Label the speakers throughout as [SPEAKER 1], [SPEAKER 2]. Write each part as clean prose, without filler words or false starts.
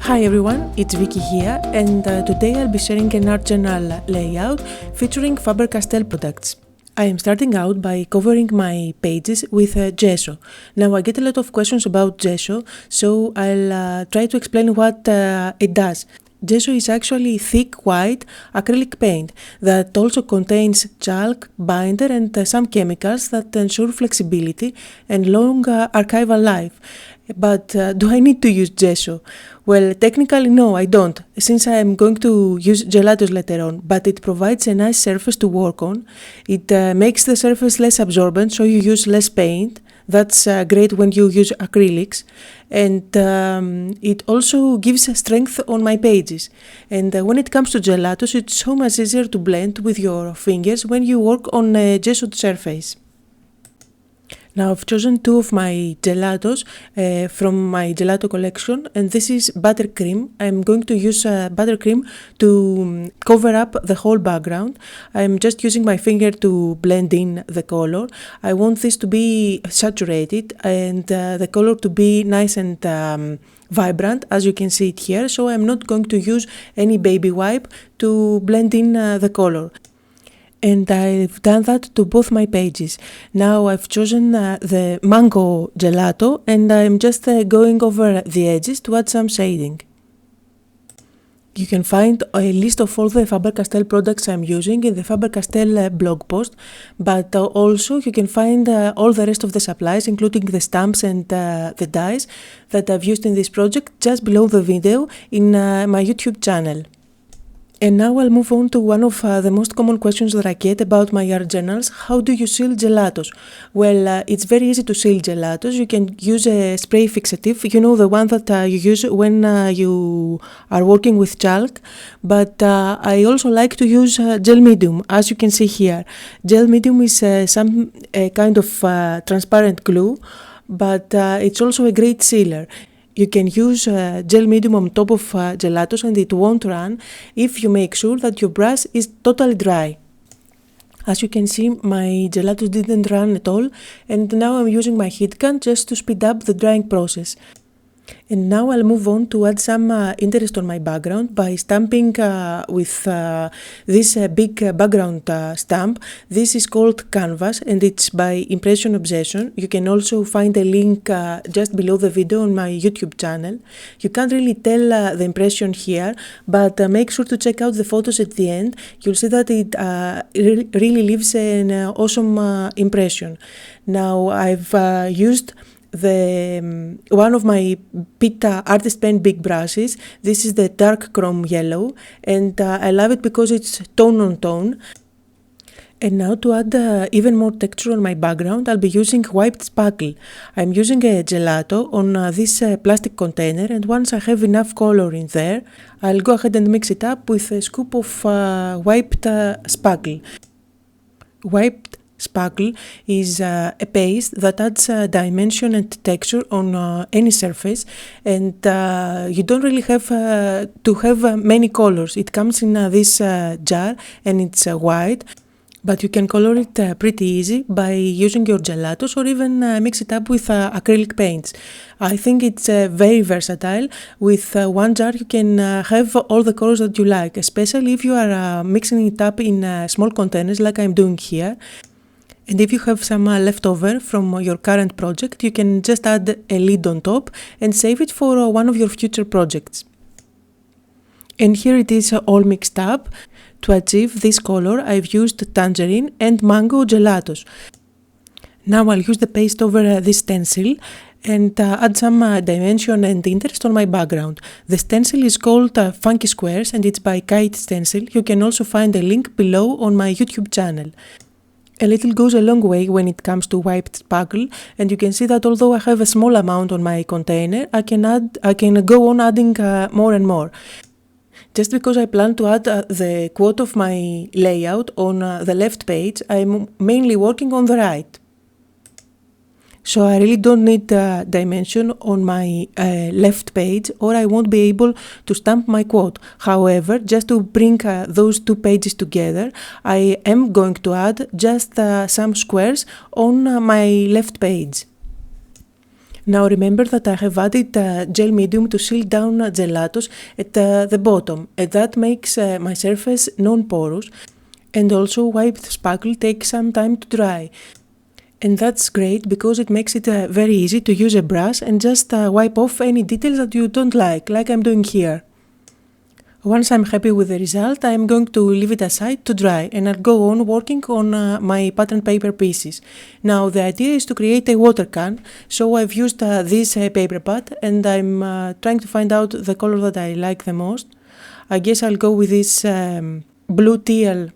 [SPEAKER 1] Hi everyone, it's Vicky here, and today I'll be sharing an art journal layout featuring Faber-Castell products. I am starting out by covering my pages with gesso. Now I get a lot of questions about gesso, so I'll try to explain what it does. Gesso is actually thick white acrylic paint that also contains chalk, binder and some chemicals that ensure flexibility and long archival life. But do I need to use gesso? Well, technically no, I don't, since I am going to use gelatos later on, but it provides a nice surface to work on. It makes the surface less absorbent, so you use less paint. That's great when you use acrylics, and it also gives strength on my pages. And when it comes to gelatos, it's so much easier to blend with your fingers when you work on a gessoed surface. Now I've chosen two of my gelatos from my gelato collection, and this is buttercream. I'm going to use buttercream to cover up the whole background. I'm just using my finger to blend in the color. I want this to be saturated and the color to be nice and vibrant, as you can see it here, so I'm not going to use any baby wipe to blend in the color. And I've done that to both my pages. Now I've chosen the mango gelato, and I'm just going over the edges to add some shading. You can find a list of all the Faber-Castell products I'm using in the Faber-Castell blog post, but also you can find all the rest of the supplies, including the stamps and the dies that I've used in this project, just below the video in my YouTube channel. And now I'll move on to one of the most common questions that I get about my art journals. How do you seal gelatos? Well, it's very easy to seal gelatos. You can use a spray fixative, you know, the one that you use when you are working with chalk. But I also like to use gel medium, as you can see here. Gel medium is some kind of transparent glue, but it's also a great sealer. You can use gel medium on top of gelatos and it won't run if you make sure that your brush is totally dry. As you can see, my gelatos didn't run at all, and now I'm using my heat gun just to speed up the drying process. And now I'll move on to add some interest on my background by stamping with this big background stamp. This is called Canvas and it's by Impression Obsession. You can also find a link just below the video on my YouTube channel. You can't really tell the impression here, but make sure to check out the photos at the end. You'll see that it really leaves an awesome impression. Now I've used one of my Pita Artist Pen big brushes. This is the dark chrome yellow, and I love it because it's tone on tone. And now to add even more texture on my background, I'll be using wiped spackle. I'm using a gelato on this plastic container, and once I have enough color in there, I'll go ahead and mix it up with a scoop of wiped spackle. Wiped spackle is a paste that adds dimension and texture on any surface, and you don't really have to have many colors. It comes in this jar and it's white, but you can color it pretty easy by using your gelatos or even mix it up with acrylic paints. I think it's very versatile. With one jar you can have all the colors that you like, especially if you are mixing it up in small containers like I'm doing here. And if you have some leftover from your current project, you can just add a lid on top and save it for one of your future projects. And here it is all mixed up. To achieve this color, I've used tangerine and mango gelatos. Now I'll use the paste over this stencil and add some dimension and interest on my background. The stencil is called Funky Squares and it's by Kite Stencil. You can also find a link below on my YouTube channel. A little goes a long way when it comes to wiped spackle, and you can see that although I have a small amount on my container, I can go on adding more and more. Just because I plan to add the quote of my layout on the left page, I'm mainly working on the right. So I really don't need dimension on my left page, or I won't be able to stamp my quote. However, just to bring those two pages together, I am going to add just some squares on my left page. Now remember that I have added gel medium to seal down gelatos at the bottom, and that makes my surface non-porous, and also wiped spackle takes some time to dry. And that's great because it makes it very easy to use a brush and just wipe off any details that you don't like I'm doing here. Once I'm happy with the result, I'm going to leave it aside to dry and I'll go on working on my pattern paper pieces. Now the idea is to create a water can, so I've used this paper pad and I'm trying to find out the color that I like the most. I guess I'll go with this blue teal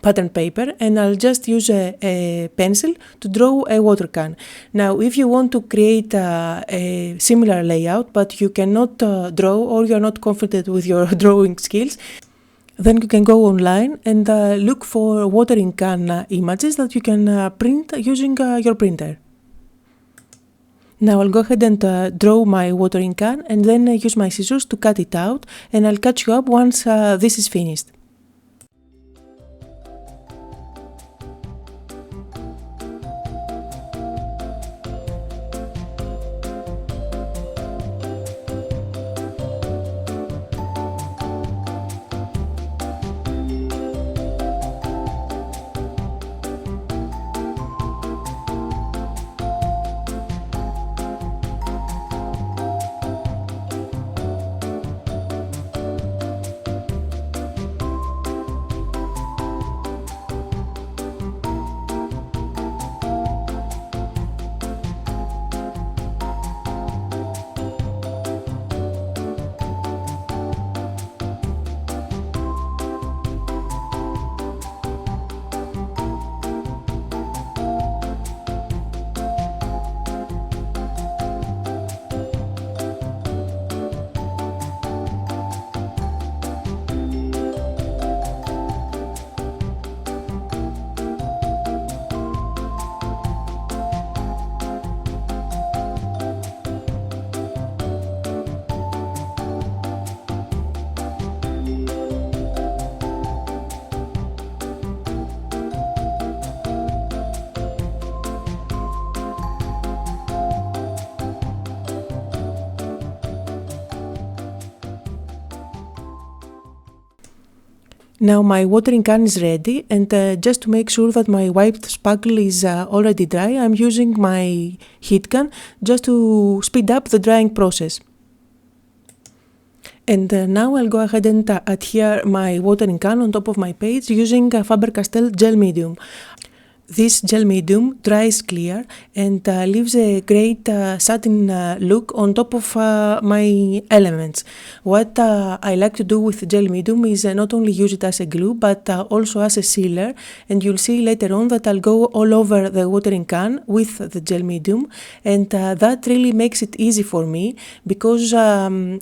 [SPEAKER 1] pattern paper and I'll just use a pencil to draw a water can. Now if you want to create a similar layout but you cannot draw or you're not confident with your drawing skills, then you can go online and look for watering can images that you can print using your printer. Now I'll go ahead and draw my watering can and then use my scissors to cut it out, and I'll catch you up once this is finished. Now my watering can is ready, and just to make sure that my wiped spackle is already dry, I'm using my heat gun just to speed up the drying process. And now I'll go ahead and adhere my watering can on top of my page using Faber-Castell gel medium. This gel medium dries clear and leaves a great satin look on top of my elements. What I like to do with gel medium is not only use it as a glue but also as a sealer, and you'll see later on that I'll go all over the watering can with the gel medium, and that really makes it easy for me because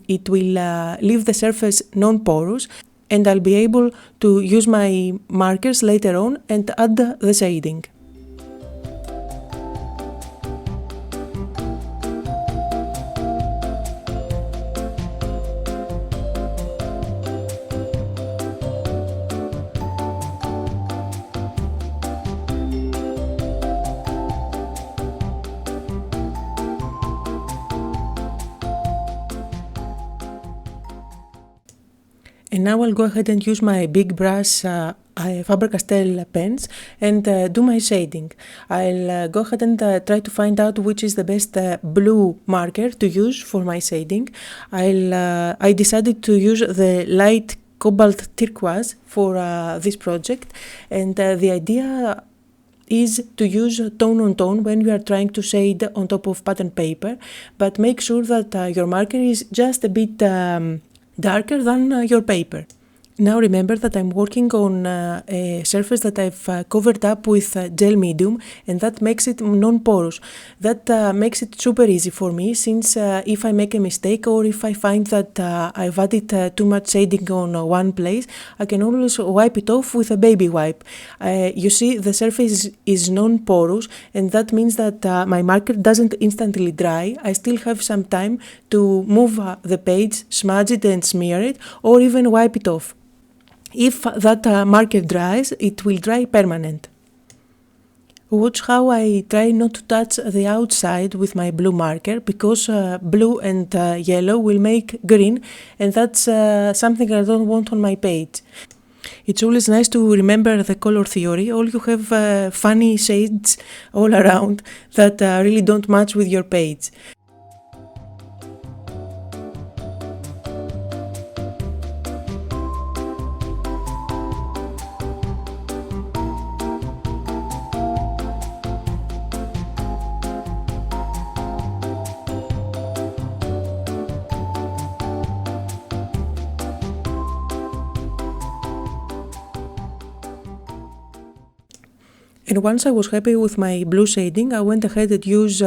[SPEAKER 1] it will leave the surface non-porous, and I'll be able to use my markers later on and add the shading. And now I'll go ahead and use my big brush Faber-Castell pens and do my shading. I'll go ahead and try to find out which is the best blue marker to use for my shading. I decided to use the light cobalt turquoise for this project, and the idea is to use tone on tone when you are trying to shade on top of pattern paper, but make sure that your marker is just a bit darker than your paper. Now remember that I'm working on a surface that I've covered up with gel medium, and that makes it non-porous. That makes it super easy for me, since if I make a mistake or if I find that I've added too much shading on one place, I can always wipe it off with a baby wipe. You see, the surface is non-porous, and that means that my marker doesn't instantly dry. I still have some time to move the page, smudge it and smear it, or even wipe it off. If that marker dries, it will dry permanent. Watch how I try not to touch the outside with my blue marker, because blue and yellow will make green, and that's something I don't want on my page. It's always nice to remember the color theory, or you have funny shades all around that really don't match with your page. And once I was happy with my blue shading, I went ahead and used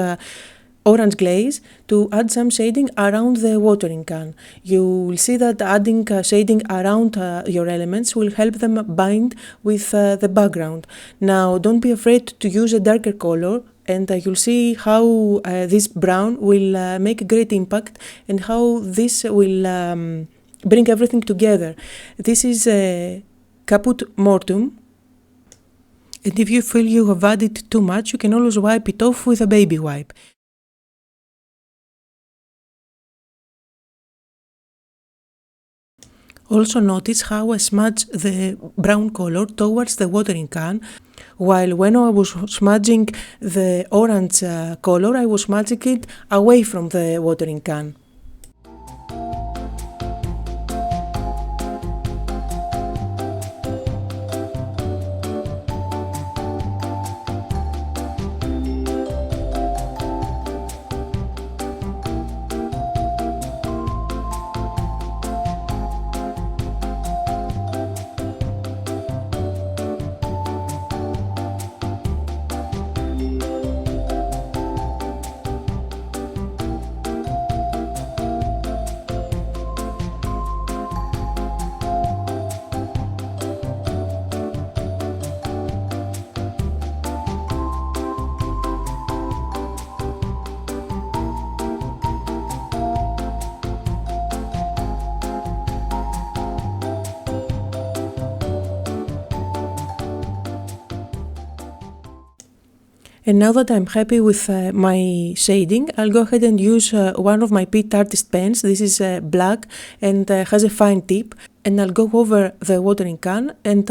[SPEAKER 1] orange glaze to add some shading around the watering can. You will see that adding shading around your elements will help them bind with the background. Now, don't be afraid to use a darker color, and you'll see how this brown will make a great impact, and how this will bring everything together. This is Caput Mortuum. And if you feel you have added too much, you can always wipe it off with a baby wipe. Also notice how I smudge the brown color towards the watering can, while when I was smudging the orange color, I was smudging it away from the watering can. And now that I'm happy with my shading, I'll go ahead and use one of my Pitt Artist pens. This is black and has a fine tip. And I'll go over the watering can and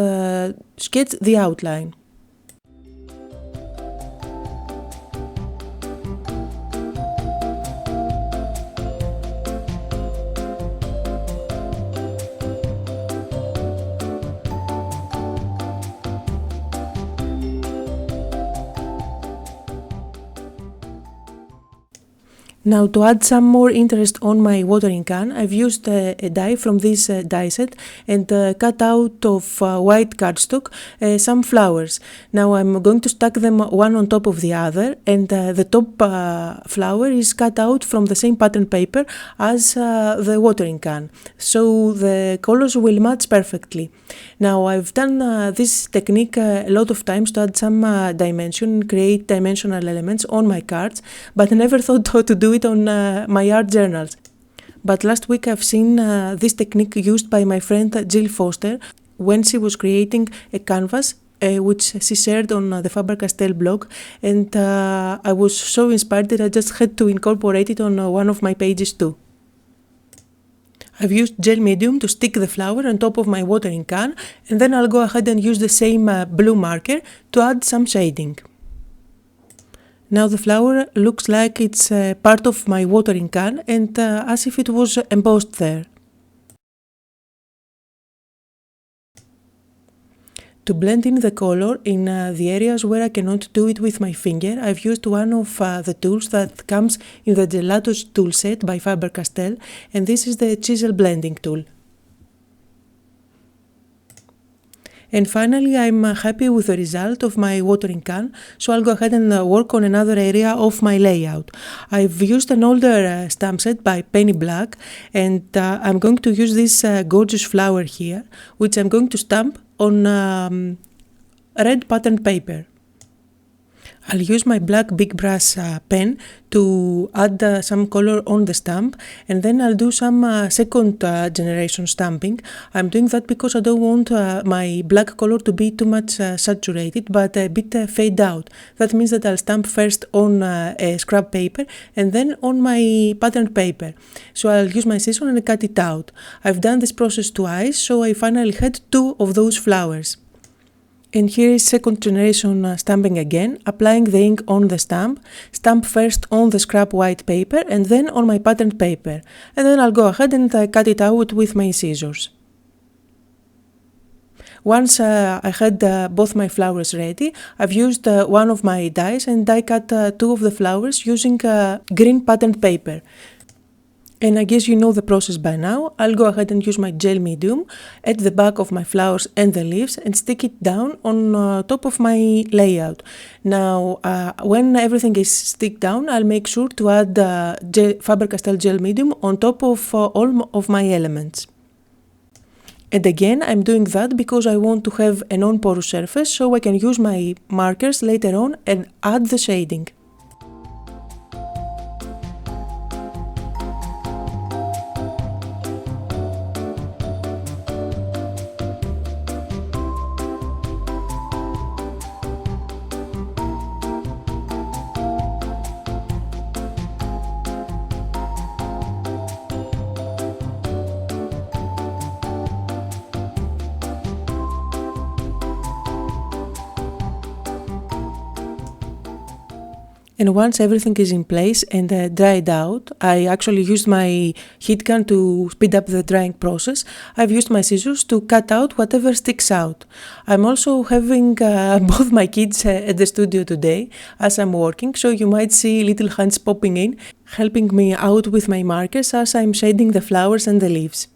[SPEAKER 1] sketch the outline. Now, to add some more interest on my watering can, I've used a die from this die set and cut out of white cardstock some flowers. Now I'm going to stack them one on top of the other, and the top flower is cut out from the same pattern paper as the watering can, so the colors will match perfectly. Now I've done this technique a lot of times to add some dimension, create dimensional elements on my cards, but I never thought how to do it on my art journals. But last week I've seen this technique used by my friend Jill Foster when she was creating a canvas which she shared on the Faber-Castell blog, and I was so inspired that I just had to incorporate it on one of my pages too. I've used gel medium to stick the flower on top of my watering can, and then I'll go ahead and use the same blue marker to add some shading. Now the flower looks like it's part of my watering can, and as if it was embossed there. To blend in the color in the areas where I cannot do it with my finger, I've used one of the tools that comes in the Gelatos tool set by Faber-Castell, and this is the chisel blending tool. And finally, I'm happy with the result of my watering can, so I'll go ahead and work on another area of my layout. I've used an older stamp set by Penny Black, and I'm going to use this gorgeous flower here, which I'm going to stamp on red patterned paper. I'll use my black big brush pen to add some color on the stamp, and then I'll do some second generation stamping. I'm doing that because I don't want my black color to be too much saturated, but a bit fade out. That means that I'll stamp first on a scrap paper and then on my patterned paper. So I'll use my scissors and cut it out. I've done this process twice, so I finally had 2 of those flowers. And here is second generation stamping again, applying the ink on the stamp first on the scrap white paper and then on my patterned paper. And then I'll go ahead and cut it out with my scissors. Once I had both my flowers ready, I've used one of my dies and die cut 2 of the flowers using green patterned paper. And I guess you know the process by now. I'll go ahead and use my gel medium at the back of my flowers and the leaves and stick it down on top of my layout. Now, when everything is stick down, I'll make sure to add Faber-Castell gel medium on top of all of my elements. And again, I'm doing that because I want to have a non-porous surface so I can use my markers later on and add the shading. And once everything is in place and dried out, I actually used my heat gun to speed up the drying process. I've used my scissors to cut out whatever sticks out. I'm also having both my kids at the studio today as I'm working, so you might see little hands popping in, helping me out with my markers as I'm shading the flowers and the leaves.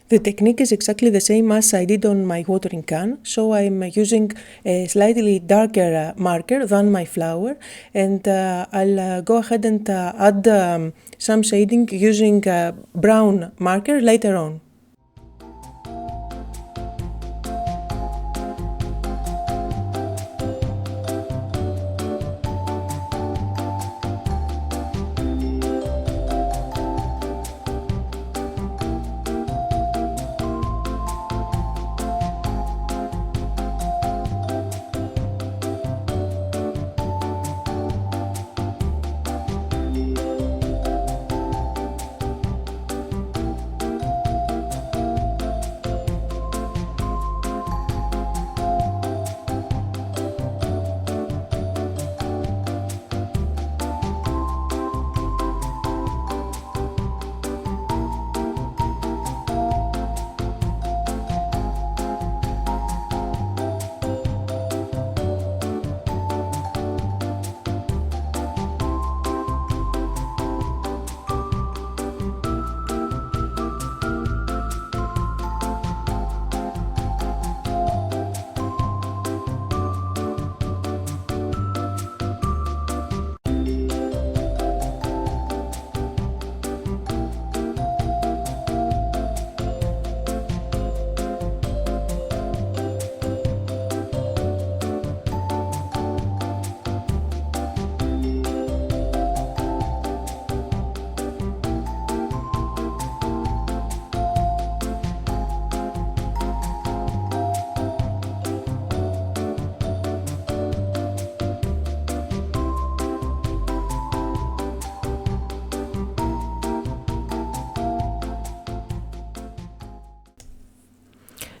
[SPEAKER 1] The technique is exactly the same as I did on my watering can, so I'm using a slightly darker marker than my flower, and I'll go ahead and add some shading using brown marker later on.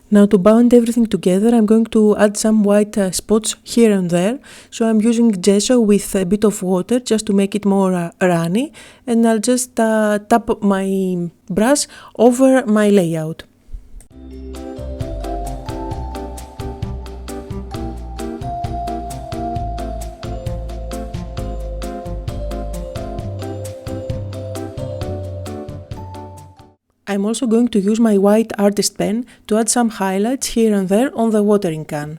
[SPEAKER 1] Now to bind everything together, I'm going to add some white spots here and there. So I'm using gesso with a bit of water just to make it more runny, and I'll just tap my brush over my layout. I'm also going to use my white artist pen to add some highlights here and there on the watering can.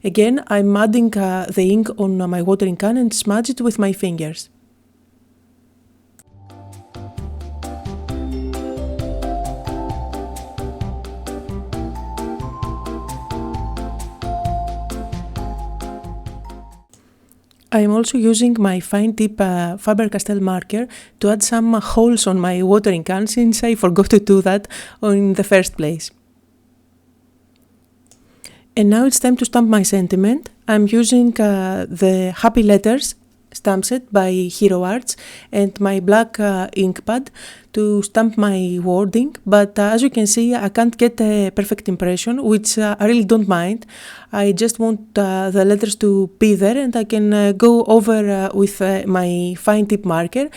[SPEAKER 1] Again, I'm adding the ink on my watering can and smudge it with my fingers. I'm also using my fine tip Faber-Castell marker to add some holes on my watering can since I forgot to do that in the first place. And now it's time to stamp my sentiment. I'm using the Happy Letters stamp set by Hero Arts and my black ink pad to stamp my wording, but as you can see I can't get a perfect impression, which I really don't mind. I just want the letters to be there and I can go over with my fine tip marker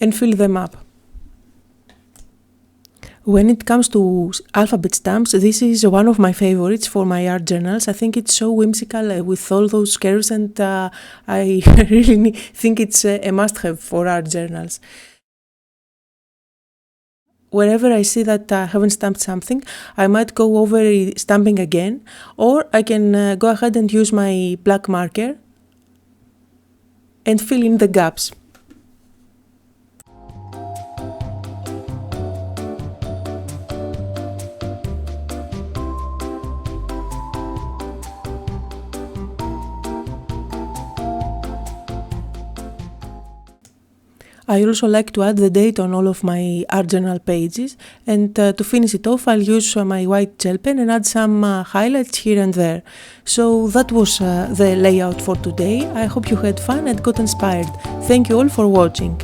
[SPEAKER 1] and fill them up. When it comes to alphabet stamps, this is one of my favorites for my art journals. I think it's so whimsical with all those curves, and I really think it's a must-have for art journals. Wherever I see that I haven't stamped something, I might go over stamping again, or I can go ahead and use my black marker and fill in the gaps. I also like to add the date on all of my art journal pages, and to finish it off I'll use my white gel pen and add some highlights here and there. So that was the layout for today. I hope you had fun and got inspired. Thank you all for watching.